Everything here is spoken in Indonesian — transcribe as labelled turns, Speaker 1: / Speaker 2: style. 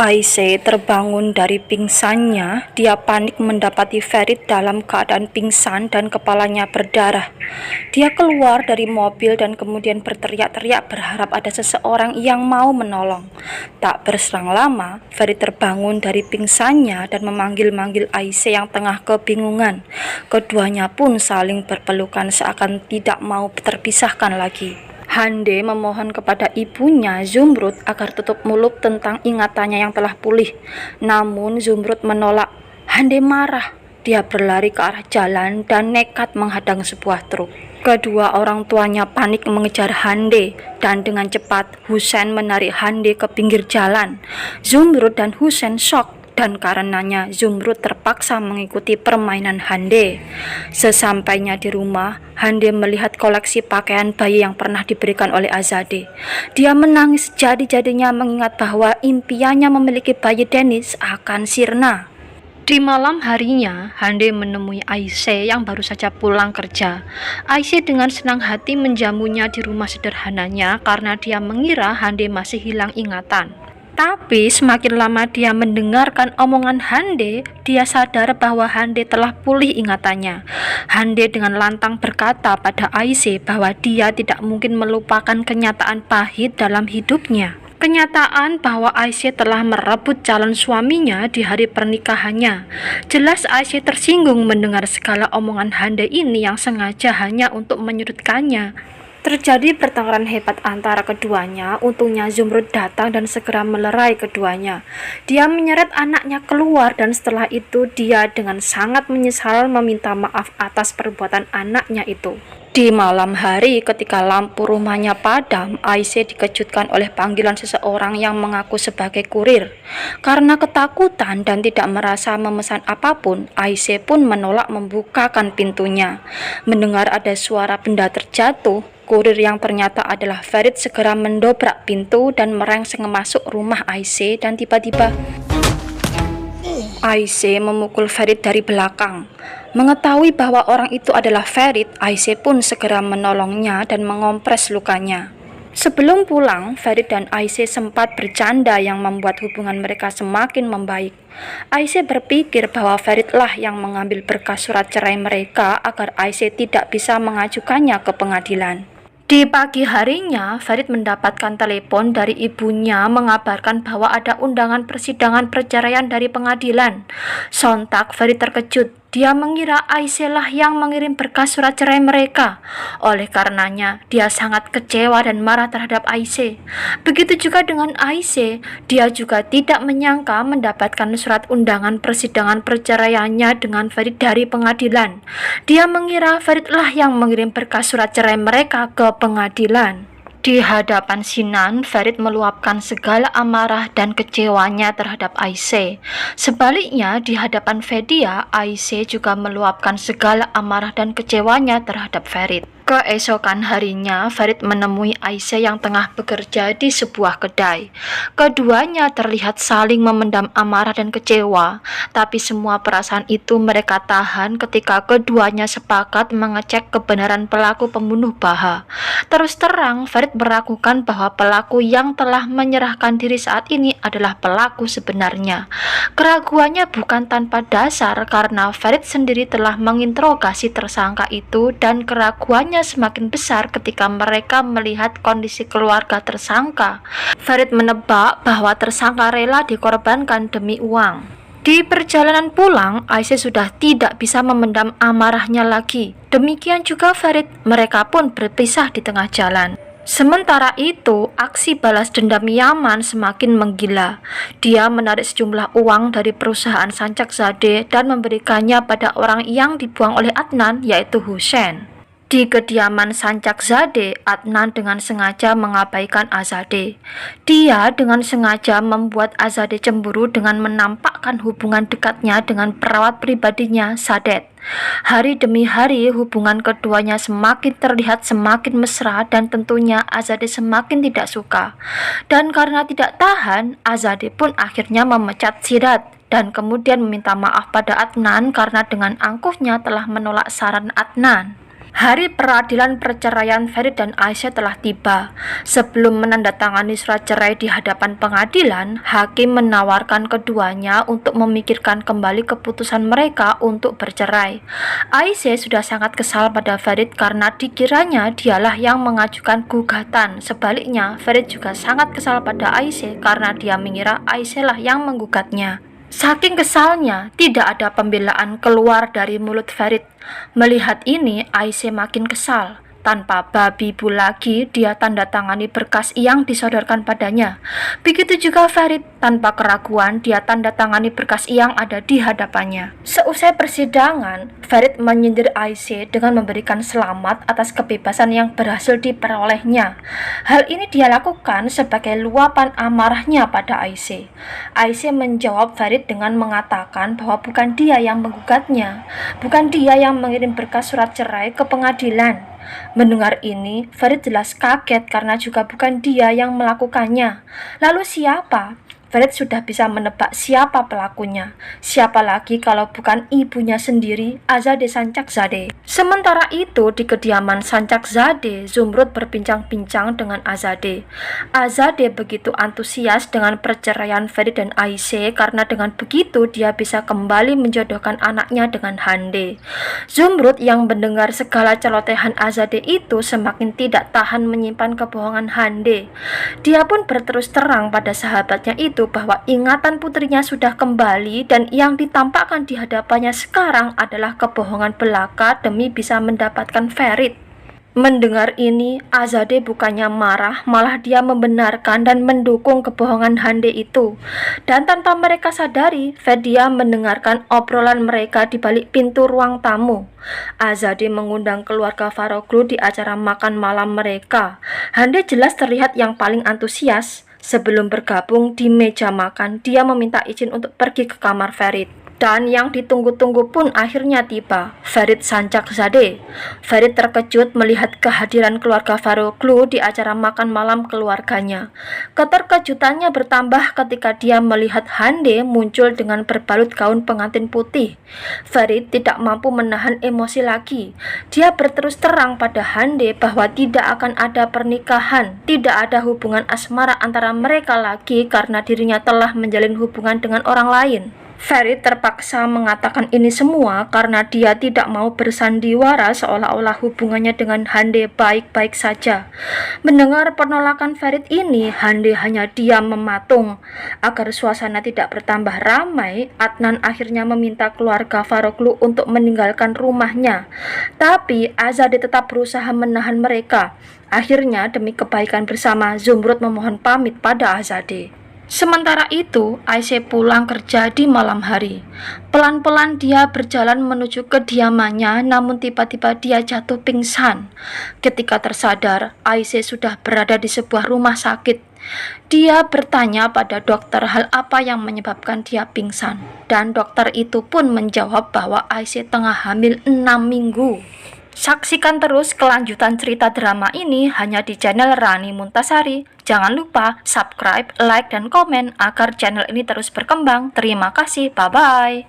Speaker 1: Aisy terbangun dari pingsannya. Dia panik mendapati Ferit dalam keadaan pingsan dan kepalanya berdarah. Dia keluar dari mobil dan kemudian berteriak-teriak berharap ada seseorang yang mau menolong. Tak berselang lama, Ferit terbangun dari pingsannya dan memanggil-manggil Aisy yang tengah kebingungan. Keduanya pun saling berpelukan seakan tidak mau terpisahkan lagi. Hande memohon kepada ibunya Zumrud agar tutup mulut tentang ingatannya yang telah pulih. Namun Zumrud menolak. Hande marah. Dia berlari ke arah jalan dan nekat menghadang sebuah truk. Kedua orang tuanya panik mengejar Hande dan dengan cepat Husen menarik Hande ke pinggir jalan. Zumrud dan Husen shock. Dan karenanya Zumrud terpaksa mengikuti permainan Hande. Sesampainya di rumah, Hande melihat koleksi pakaian bayi yang pernah diberikan oleh Azadeh. Dia menangis jadi-jadinya mengingat bahwa impiannya memiliki bayi Dennis akan sirna. Di malam harinya, Hande menemui Aisy yang baru saja pulang kerja. Aisy dengan senang hati menjamunya di rumah sederhananya karena dia mengira Hande masih hilang ingatan. Tapi semakin lama dia mendengarkan omongan Hande, dia sadar bahwa Hande telah pulih ingatannya. Hande dengan lantang berkata pada Aisy bahwa dia tidak mungkin melupakan kenyataan pahit dalam hidupnya. Kenyataan bahwa Aisy telah merebut calon suaminya di hari pernikahannya. Jelas Aisy tersinggung mendengar segala omongan Hande ini yang sengaja hanya untuk menyudutkannya. Terjadi pertengkaran hebat antara keduanya. Untungnya Zumrud datang dan segera melerai keduanya. Dia menyeret anaknya keluar dan setelah itu dia dengan sangat menyesal meminta maaf atas perbuatan anaknya itu. Di malam hari ketika lampu rumahnya padam, Aisy dikejutkan oleh panggilan seseorang yang mengaku sebagai kurir. Karena ketakutan dan tidak merasa memesan apapun, Aisy pun menolak membukakan pintunya. Mendengar ada suara benda terjatuh, kurir yang ternyata adalah Ferit segera mendobrak pintu dan merengseng masuk rumah Aisy dan tiba-tiba Aisy memukul Ferit dari belakang. Mengetahui bahwa orang itu adalah Ferit, Aisy pun segera menolongnya dan mengompres lukanya. Sebelum pulang, Ferit dan Aisy sempat bercanda yang membuat hubungan mereka semakin membaik. Aisy berpikir bahwa Feritlah yang mengambil berkas surat cerai mereka agar Aisy tidak bisa mengajukannya ke pengadilan. Di pagi harinya, Ferit mendapatkan telepon dari ibunya mengabarkan bahwa ada undangan persidangan perceraian dari pengadilan. Sontak Ferit terkejut. Dia mengira Aisy lah yang mengirim berkas surat cerai mereka. Oleh karenanya, dia sangat kecewa dan marah terhadap Aisy. Begitu juga dengan Aisy, dia juga tidak menyangka mendapatkan surat undangan persidangan perceraiannya dengan Ferit dari pengadilan. Dia mengira Ferit lah yang mengirim berkas surat cerai mereka ke pengadilan. Di hadapan Sinan, Ferit meluapkan segala amarah dan kecewanya terhadap Aisy. Sebaliknya, di hadapan Fedia, Aisy juga meluapkan segala amarah dan kecewanya terhadap Ferit. Keesokan harinya, Ferit menemui Aisy yang tengah bekerja di sebuah kedai. Keduanya terlihat saling memendam amarah dan kecewa, tapi semua perasaan itu mereka tahan ketika keduanya sepakat mengecek kebenaran pelaku pembunuh Baha. Terus terang, Ferit meragukan bahwa pelaku yang telah menyerahkan diri saat ini adalah pelaku sebenarnya. Keraguannya bukan tanpa dasar karena Ferit sendiri telah menginterogasi tersangka itu dan keraguannya semakin besar ketika mereka melihat kondisi keluarga tersangka. Ferit menebak bahwa tersangka rela dikorbankan demi uang. Di perjalanan pulang, Aisy sudah tidak bisa memendam amarahnya lagi. Demikian juga Ferit, mereka pun berpisah di tengah jalan. Sementara itu, aksi balas dendam Yaman semakin menggila. Dia menarik sejumlah uang dari perusahaan Sancakzadeh dan memberikannya pada orang yang dibuang oleh Adnan, yaitu Husen. Di kediaman Sancakzadeh, Adnan dengan sengaja mengabaikan Azadeh. Dia dengan sengaja membuat Azadeh cemburu dengan menampakkan hubungan dekatnya dengan perawat pribadinya, Sadet. Hari demi hari hubungan keduanya semakin terlihat semakin mesra dan tentunya Azadeh semakin tidak suka. Dan karena tidak tahan, Azadeh pun akhirnya memecat Sirat dan kemudian meminta maaf pada Adnan karena dengan angkuhnya telah menolak saran Adnan. Hari peradilan perceraian Ferit dan Aisyah telah tiba. Sebelum menandatangani surat cerai di hadapan pengadilan, hakim menawarkan keduanya untuk memikirkan kembali keputusan mereka untuk bercerai. Aisyah sudah sangat kesal pada Ferit karena dikiranya dialah yang mengajukan gugatan. Sebaliknya, Ferit juga sangat kesal pada Aisyah karena dia mengira Aisyah lah yang menggugatnya. Saking kesalnya, tidak ada pembelaan keluar dari mulut Ferit. Melihat ini, Aisyah makin kesal. Tanpa babi bu lagi, dia tanda tangani berkas yang disodorkan padanya. Begitu juga Ferit, tanpa keraguan dia tanda tangani berkas yang ada di hadapannya. Seusai persidangan, Ferit menyindir Aisyah dengan memberikan selamat atas kebebasan yang berhasil diperolehnya. Hal ini dia lakukan sebagai luapan amarahnya pada Aisyah. Aisyah menjawab Ferit dengan mengatakan bahwa bukan dia yang menggugatnya, bukan dia yang mengirim berkas surat cerai ke pengadilan. Mendengar ini, Ferit jelas kaget karena juga bukan dia yang melakukannya. Lalu siapa? Ferit sudah bisa menebak siapa pelakunya. Siapa lagi kalau bukan ibunya sendiri, Azadeh Sancakzadeh. Sementara itu, di kediaman Sancakzadeh, Zumrud berbincang-bincang dengan Azadeh. Azadeh begitu antusias dengan perceraian Ferit dan Aisyah karena dengan begitu dia bisa kembali menjodohkan anaknya dengan Hande. Zumrud yang mendengar segala celotehan Azadeh itu semakin tidak tahan menyimpan kebohongan Hande. Dia pun berterus terang pada sahabatnya itu bahwa ingatan putrinya sudah kembali dan yang ditampakkan di hadapannya sekarang adalah kebohongan belaka demi bisa mendapatkan Ferit. Mendengar ini, Azadeh bukannya marah, malah dia membenarkan dan mendukung kebohongan Hande itu. Dan tanpa mereka sadari, Fedia mendengarkan obrolan mereka di balik pintu ruang tamu. Azadeh mengundang keluarga Faroglu di acara makan malam mereka. Hande jelas terlihat yang paling antusias. Sebelum bergabung di meja makan, dia meminta izin untuk pergi ke kamar Ferit. Dan yang ditunggu-tunggu pun akhirnya tiba, Ferit Sancakzadeh. Ferit terkejut melihat kehadiran keluarga Faroglu di acara makan malam keluarganya. Keterkejutannya bertambah ketika dia melihat Hande muncul dengan berbalut gaun pengantin putih. Ferit tidak mampu menahan emosi lagi. Dia berterus terang pada Hande bahwa tidak akan ada pernikahan, tidak ada hubungan asmara antara mereka lagi karena dirinya telah menjalin hubungan dengan orang lain. Ferit terpaksa mengatakan ini semua karena dia tidak mau bersandiwara seolah-olah hubungannya dengan Hande baik-baik saja. Mendengar penolakan Ferit ini, Hande hanya diam mematung. Agar suasana tidak bertambah ramai, Adnan akhirnya meminta keluarga Faroglu untuk meninggalkan rumahnya. Tapi Azadeh tetap berusaha menahan mereka. Akhirnya demi kebaikan bersama, Zumrud memohon pamit pada Azadeh. Sementara itu, Aisyah pulang kerja di malam hari. Pelan-pelan dia berjalan menuju kediamannya, namun tiba-tiba dia jatuh pingsan. Ketika tersadar, Aisyah sudah berada di sebuah rumah sakit. Dia bertanya pada dokter hal apa yang menyebabkan dia pingsan. Dan dokter itu pun menjawab bahwa Aisyah tengah hamil 6 minggu. Saksikan terus kelanjutan cerita drama ini hanya di channel Rani Muntasari. Jangan lupa subscribe, like, dan komen agar channel ini terus berkembang. Terima kasih, bye-bye.